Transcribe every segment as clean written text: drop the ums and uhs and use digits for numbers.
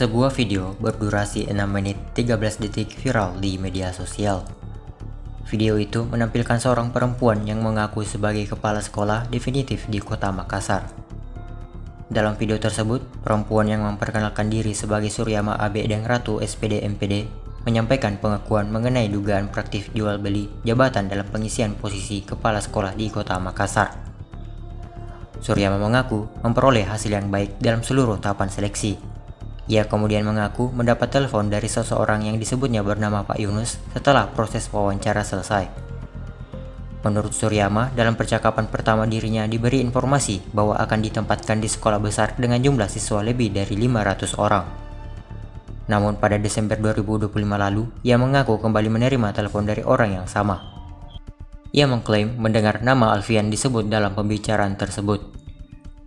Sebuah video berdurasi 6 menit 13 detik viral di media sosial. Video itu menampilkan seorang perempuan yang mengaku sebagai kepala sekolah definitif di kota Makassar. Dalam video tersebut, perempuan yang memperkenalkan diri sebagai Suryama Abe Deng Ratu SPD MPD menyampaikan pengakuan mengenai dugaan praktik jual beli jabatan dalam pengisian posisi kepala sekolah di kota Makassar. Suryama mengaku memperoleh hasil yang baik dalam seluruh tahapan seleksi. Ia kemudian mengaku mendapat telepon dari seseorang yang disebutnya bernama Pak Yunus setelah proses wawancara selesai. Menurut Suryama, dalam percakapan pertama dirinya diberi informasi bahwa akan ditempatkan di sekolah besar dengan jumlah siswa lebih dari 500 orang. Namun pada Desember 2025 lalu, ia mengaku kembali menerima telepon dari orang yang sama. Ia mengklaim mendengar nama Alfian disebut dalam pembicaraan tersebut.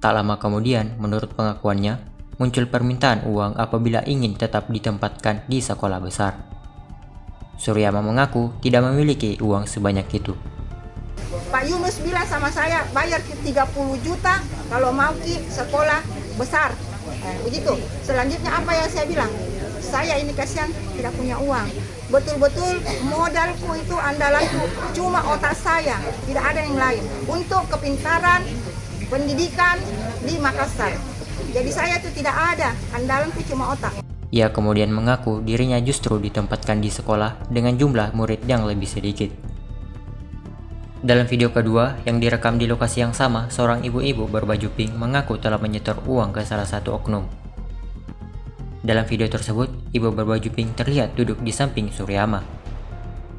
Tak lama kemudian, menurut pengakuannya, muncul permintaan uang apabila ingin tetap ditempatkan di sekolah besar. Suryama mengaku tidak memiliki uang sebanyak itu. Pak Yunus bilang sama saya, bayar 30 juta kalau mau ke sekolah besar. Begitu. Selanjutnya apa yang saya bilang? Saya ini kasihan tidak punya uang. Betul-betul modalku itu andalanku cuma otak saya, tidak ada yang lain. Untuk kepintaran, pendidikan di Makassar. Jadi saya itu tidak ada, andalanku cuma otak. Ia kemudian mengaku dirinya justru ditempatkan di sekolah dengan jumlah murid yang lebih sedikit. Dalam video kedua yang direkam di lokasi yang sama, seorang ibu-ibu berbaju pink mengaku telah menyetor uang ke salah satu oknum. Dalam video tersebut, ibu berbaju pink terlihat duduk di samping Suryama.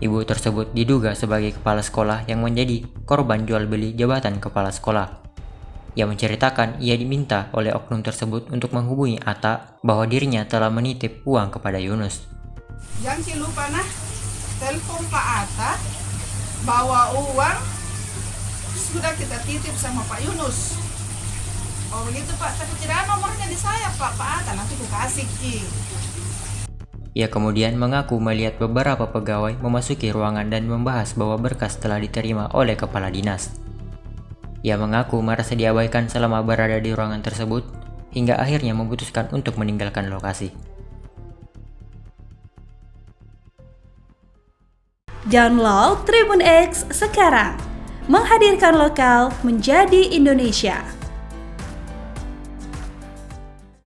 Ibu tersebut diduga sebagai kepala sekolah yang menjadi korban jual beli jabatan kepala sekolah. Ia menceritakan ia diminta oleh oknum tersebut untuk menghubungi Atta bahwa dirinya telah menitip uang kepada Yunus. Jangan lupa telepon Pak Atta bawa uang sudah kita titip sama Pak Yunus. Oh begitu Pak, tapi tidak ada nomornya di saya Pak Atta, nanti aku kasih Ki. Ia kemudian mengaku melihat beberapa pegawai memasuki ruangan dan membahas bahwa berkas telah diterima oleh kepala dinas. Ia mengaku merasa diabaikan selama berada di ruangan tersebut, hingga akhirnya memutuskan untuk meninggalkan lokasi. Download Tribun X sekarang, menghadirkan lokal menjadi Indonesia.